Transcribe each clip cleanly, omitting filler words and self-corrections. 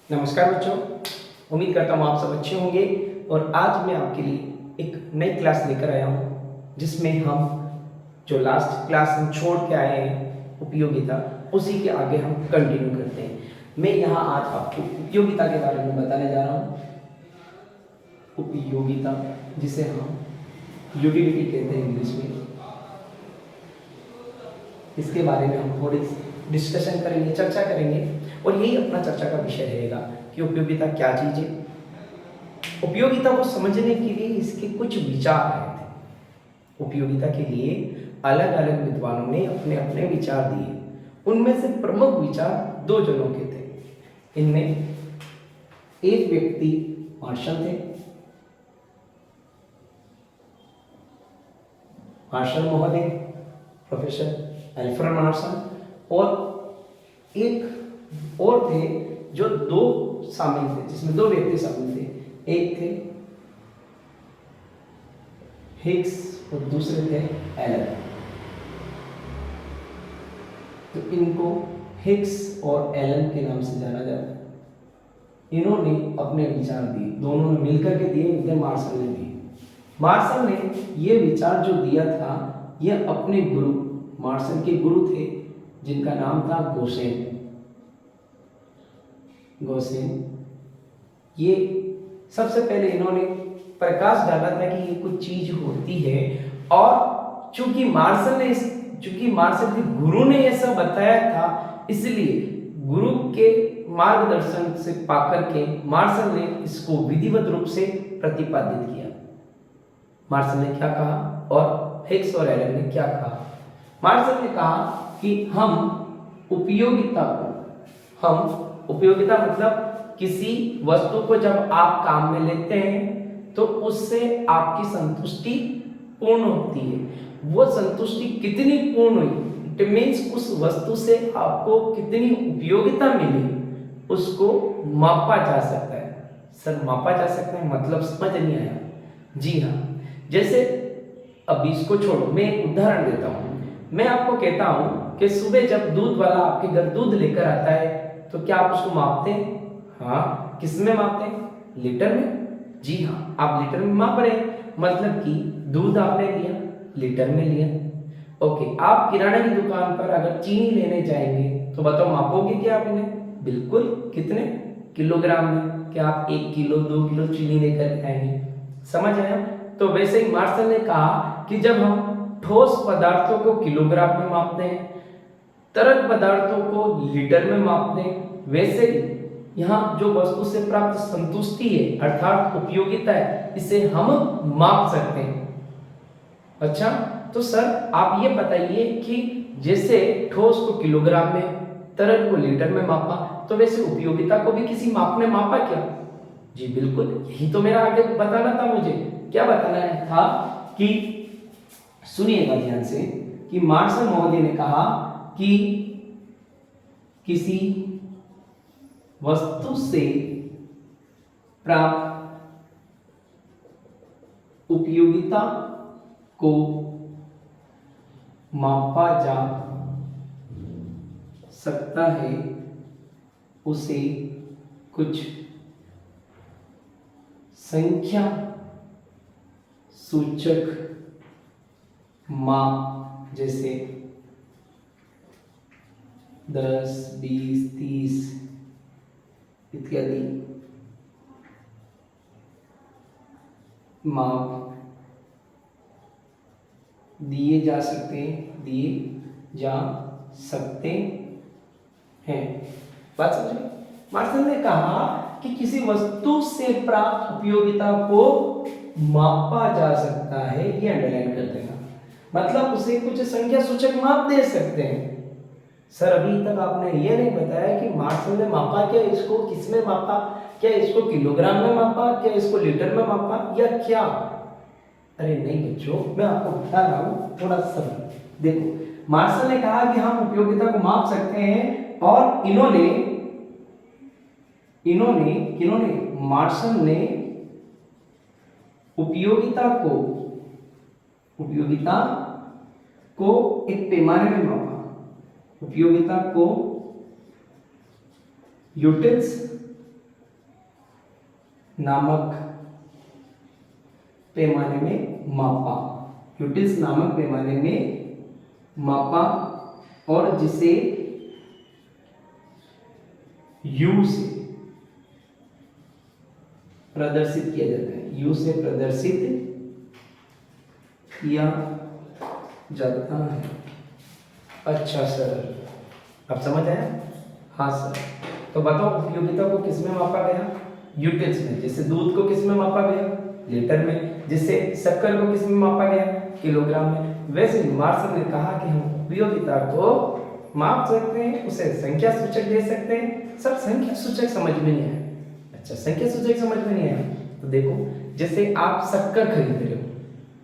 नमस्कार बच्चों, उम्मीद करता हूँ आप सब अच्छे होंगे। और आज मैं आपके लिए एक नई क्लास लेकर आया हूँ जिसमें हम जो लास्ट क्लास हम छोड़ के आए हैं उपयोगिता, उसी के आगे हम कंटिन्यू करते हैं। मैं यहाँ आज आपको उपयोगिता के बारे में बताने जा रहा हूँ। उपयोगिता, जिसे हम यूटिलिटी कहते हैं इंग्लिश में, इसके बारे में हम थोड़ी डिस्कशन करेंगे, चर्चा करेंगे। और यही अपना चर्चा का विषय रहेगा कि उपयोगिता क्या चीज़ है। उपयोगिता को समझने के लिए इसके कुछ विचार आए थे। उपयोगिता के लिए अलग अलग विद्वानों ने अपने अपने विचार दिए। उनमें से प्रमुख विचार दो जनों के थे। इनमें एक व्यक्ति मार्शल थे, मार्शल महोदय, प्रोफेसर अल्फ्रेड मार्शल। और एक और थे जो दो शामिल थे, जिसमें दो व्यक्ति शामिल थे। एक थे हिग्स और दूसरे थे एलन। तो इनको हिग्स और एलन के नाम से जाना जाता है। इन्होंने अपने विचार दिए, दोनों ने मिलकर के दिए, मार्शल ने दिए। मार्शल ने ये विचार जो दिया था, यह अपने गुरु, मार्शल के गुरु थे जिनका नाम था गोसेन। ये सबसे पहले इन्होंने प्रकाश डाला था कि ये कुछ चीज होती है। और चूंकि मार्शल के गुरु ने यह सब बताया था, इसलिए गुरु के मार्गदर्शन से पाकर के मार्शल ने इसको विधिवत रूप से प्रतिपादित किया। मार्शल ने क्या कहा और हिग्स और एलन ने क्या कहा? मार्शल ने कहा कि उपयोगिता मतलब किसी वस्तु को जब आप काम में लेते हैं तो उससे आपकी संतुष्टि पूर्ण होती है। वो संतुष्टि कितनी पूर्ण हुई, इट मीन्स उस वस्तु से आपको कितनी उपयोगिता मिली, उसको मापा जा सकता है। सर मापा जा सकता है मतलब समझ नहीं आया? जी हाँ, जैसे अब इसको छोड़ो, मैं एक उदाहरण देता हूँ। मैं आपको कहता हूँ कि सुबह जब दूध वाला आपके घर दूध लेकर आता है तो क्या आप उसको मापते हैं? हाँ, किस में मापते हैं? लीटर में। जी हाँ, आप लीटर में माप रहे हैं, मतलब कि दूध आपने लिया, लीटर में लिया। ओके, आप किराने की दुकान पर अगर चीनी लेने जाएंगे तो बताओ मापोगे क्या आप इन्हें? बिल्कुल, कितने किलोग्राम में? क्या आप 1 किलो 2 किलो चीनी लेकर आएंगे? समझ आया? तो वैसे ही मार्शल ने कहा कि जब हम ठोस पदार्थों को किलोग्राम में मापते हैं, तरल पदार्थों को लीटर में मापते हैं, वैसे ही यहाँ जो वस्तु से प्राप्त संतुष्टि है अर्थात उपयोगिता है, इसे हम माप सकते हैं। अच्छा, तो सर आप ये बताइए कि जैसे ठोस को किलोग्राम में, तरल को लीटर में मापा, तो वैसे उपयोगिता को भी किसी माप में मापा क्या? जी बिल्कुल, यही तो मेरा आगे बताना था। मुझे क्या बताना था कि सुनिएगा ध्यान से कि मार्शल महोदय ने कहा कि किसी वस्तु से प्राप्त उपयोगिता को मापा जा सकता है, उसे कुछ संख्या सूचक माप जैसे 10, 20, 30 इत्यादि माप दिए जा सकते हैं। बात समझे? मार्शल ने कहा कि किसी वस्तु से प्राप्त उपयोगिता को मापा जा सकता है, ये अंडरलाइन कर देना, मतलब उसे कुछ संख्या सूचक माप दे सकते हैं। सर अभी तक आपने ये नहीं बताया कि मार्शल ने मापा क्या, इसको किस में मापा? क्या इसको किलोग्राम में मापा, क्या इसको लीटर में मापा, या क्या? अरे नहीं बच्चों, मैं आपको बता रहा हूँ, थोड़ा सा देखो। मार्शल ने कहा कि हम उपयोगिता को माप सकते हैं, और मार्शल ने उपयोगिता को एक पैमाने में मापा। उपयोगिता को यूटिल्स नामक पैमाने में मापा, यूटिल्स नामक पैमाने में मापा और जिसे यू से प्रदर्शित किया जाता है, यू से प्रदर्शित किया जाता है। अच्छा सर, अब समझ आया? हाँ सर। तो बताओ उपयोगिता को किसमें मापा गया? यूटिल्स में। जैसे दूध को किसमें मापा गया? लीटर में। जिससे शक्कर को किसमें मापा गया? किलोग्राम में। वैसे मार्शल ने कहा कि हम उपयोगिता को माप सकते हैं, उसे संख्या सूचक दे सकते हैं। सब संख्या सूचक समझ में नहीं आया? अच्छा, संख्या सूचक समझ में नहीं आया तो देखो, जैसे आप शक्कर खरीद रहे हो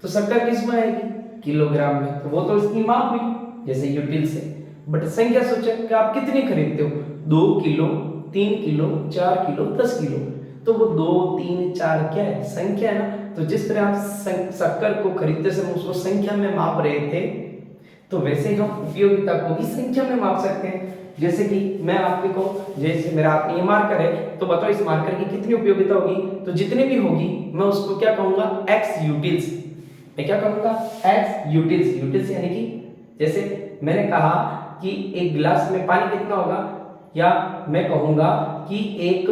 तो शक्कर किसमें आएगी? किलोग्राम में। तो वो तो इसकी माप हुई जैसे यूटिल से। बट संख्या सूचक आप कितनी खरीदते हो? 2 किलो, 3 किलो, 4 किलो, 10 किलो। तो वो 2, 3, 4 क्या है? संख्या है ना। तो जिस तरह आप शक्कर को खरीदते समय उसको संख्या में माप रहे थे, तो वैसे हम उपयोगिता को भी संख्या में माप सकते हैं। जैसे कि मैं आपको जैसे मेरा हाथ में ये मार्कर है, तो बताओ इस मार्कर की कितनी उपयोगिता होगी? तो जितनी भी होगी मैं उसको क्या कहूंगा? X utils. मैं क्या कहूंगा? X utils. यूटिल्स यानी कि जैसे मैंने कहा कि एक गिलास में पानी कितना होगा, या मैं कहूंगा कि एक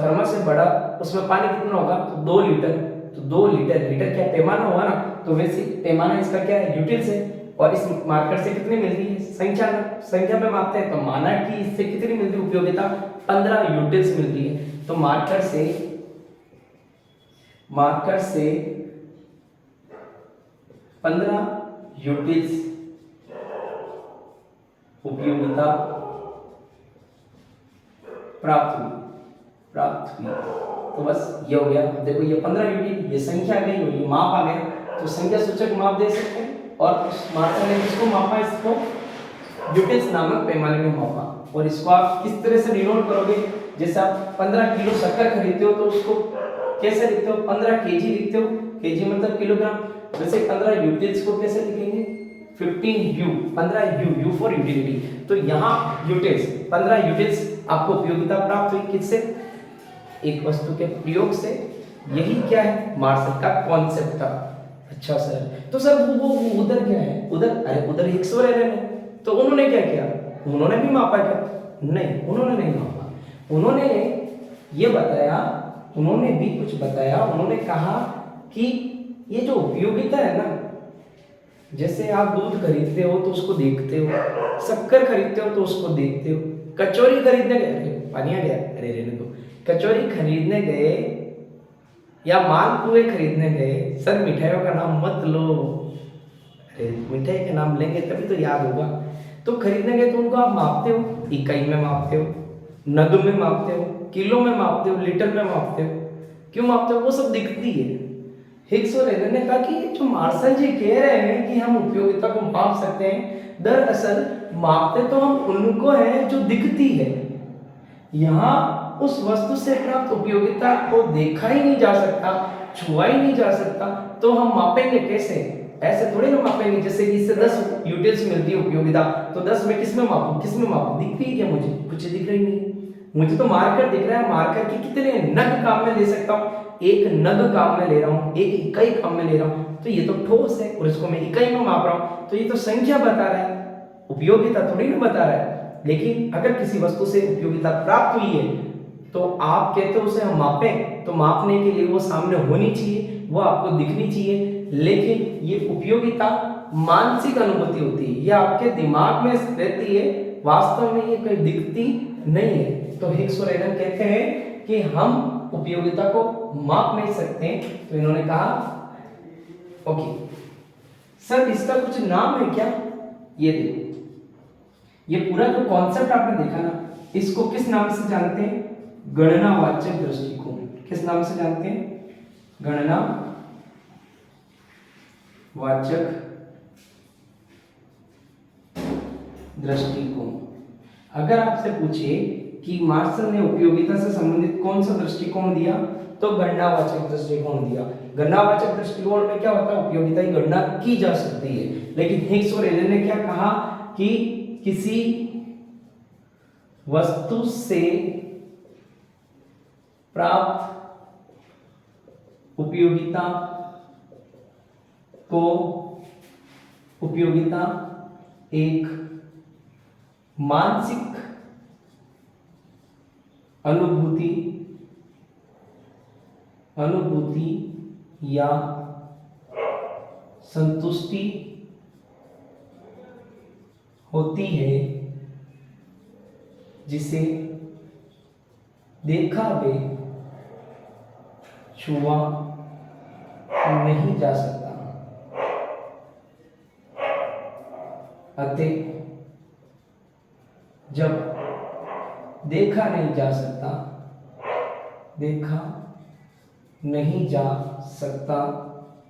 थर्मस से बड़ा उसमें पानी कितना होगा? तो 2 लीटर। तो 2 लीटर, लीटर क्या पैमाना होगा ना, तो वैसे पैमाना इसका क्या है? यूटिल्स है। और इस मार्कर से कितनी मिलती है? संख्या में मापते हैं, तो माना कि इससे कितनी मिलती है उपयोगिता? 15 यूटिल्स मिलती है। तो मार्कर से 15 यूटिल्स उपयोगिता प्राप्त हुई। तो बस ये हो गया। देखो ये 15 यूनिट, ये संख्या आ गई, ये माप आ गया। तो संख्या सूचक माप दे सकते हैं। और उस मात्रा ने किसको मापा? इसको यूटिल्स नामक पैमाने में मापा। और इसको आप किस तरह से डिनोट करोगे? जैसे आप 15 किलो शक्कर खरीदते हो तो उसको कैसे लिखते हो? 15 केजी लिखते हो। केजी मतलब किलोग्राम। वैसे 15 यूटिल्स को कैसे लिखेंगे? 15 यू, 15 यू फॉर यूटिलिटी। तो यहाँ यूटिल्स 15 यूटिल्स आपको उपयोगिता प्राप्त हुई। किससे? एक वस्तु के प्रयोग से। यही क्या है? मार्शल का कॉन्सेप्ट था। अच्छा सर, तो सर वो उधर क्या है? उधर हिग्स बोरेलन है। तो उन्होंने क्या किया? उन्होंने भी मापा क्या? नहीं, उन्होंने नहीं मापा। उन्होंने ये बताया, उन्होंने भी कुछ बताया। उन्होंने कहा कि ये जो उपयोगिता है ना, जैसे आप दूध खरीदते हो तो उसको देखते हो, शक्कर खरीदते हो तो उसको देखते हो, कचौरी खरीदने गए, अरे पानी आ गया, अरे रहने दो, कचौरी खरीदने गए या मालपुए खरीदने गए, सर मिठाइयों का नाम मत लो, अरे मिठाई का नाम लेंगे तभी तो याद होगा। तो खरीदने गए तो उनको आप मापते हो, इकाई में मापते हो, नग में मापते हो, किलो में मापते हो, लीटर में मापते हो। क्यों मापते हो? वो सब दिखती है। हिग्स और एलन ने कहा कि जो मार्शल जी कह रहे हैं कि हम उपयोगिता को माप सकते हैं, दरअसल मापते तो हम उनको हैं जो दिखती है। यहाँ उस वस्तु से प्राप्त उपयोगिता को देखा ही नहीं जा सकता, छुआ ही नहीं जा सकता, तो हम मापेंगे कैसे? ऐसे थोड़ी ना मापेंगे। जैसे कि इससे 10 यूटिल्स मिलती है उपयोगिता, तो 10 में किसमें मापूं? दिखती है क्या मुझे? कुछ दिख रही नहीं। मुझे तो मार्कर दिख रहा है। मार्कर की कितने नग काम में ले सकता हूँ? एक नग काम में ले रहा हूँ, एक इकाई काम में ले रहा हूँ। तो ये तो ठोस है और इसको मैं इकाई में माप रहा हूँ, तो ये तो संख्या बता रहा है, उपयोगिता थोड़ी ना बता रहा है। लेकिन अगर किसी वस्तु से उपयोगिता प्राप्त हुई है तो आप कहते हो उसे हम मापें, तो मापने के लिए वो सामने होनी चाहिए, वो आपको दिखनी चाहिए। लेकिन ये उपयोगिता मानसिक अनुभूति होती है, ये आपके दिमाग में रहती है, वास्तव में ये कहीं दिखती नहीं है। तो हिग्स और एलन कहते हैं कि हम उपयोगिता को माप नहीं सकते। तो इन्होंने कहा ओके सर, इसका कुछ नाम है क्या? ये देखो, ये पूरा जो कॉन्सेप्ट आपने देखा ना, इसको किस नाम से जानते हैं? गणनावाचक दृष्टिकोण। किस नाम से जानते हैं? गणनावाचक दृष्टिकोण। अगर आपसे पूछे कि मार्शल ने उपयोगिता से संबंधित कौन सा दृष्टिकोण दिया, तो गणनावाचक दृष्टिकोण दिया। गणनावाचक दृष्टिकोण में क्या होता है? उपयोगिता की गणना की जा सकती है। लेकिन हिग्स और एलन ने क्या कहा कि किसी वस्तु से प्राप्त उपयोगिता एक मानसिक अनुभूति या संतुष्टि होती है जिसे देखा व छुआ नहीं जा सकता। अतः जब देखा नहीं जा सकता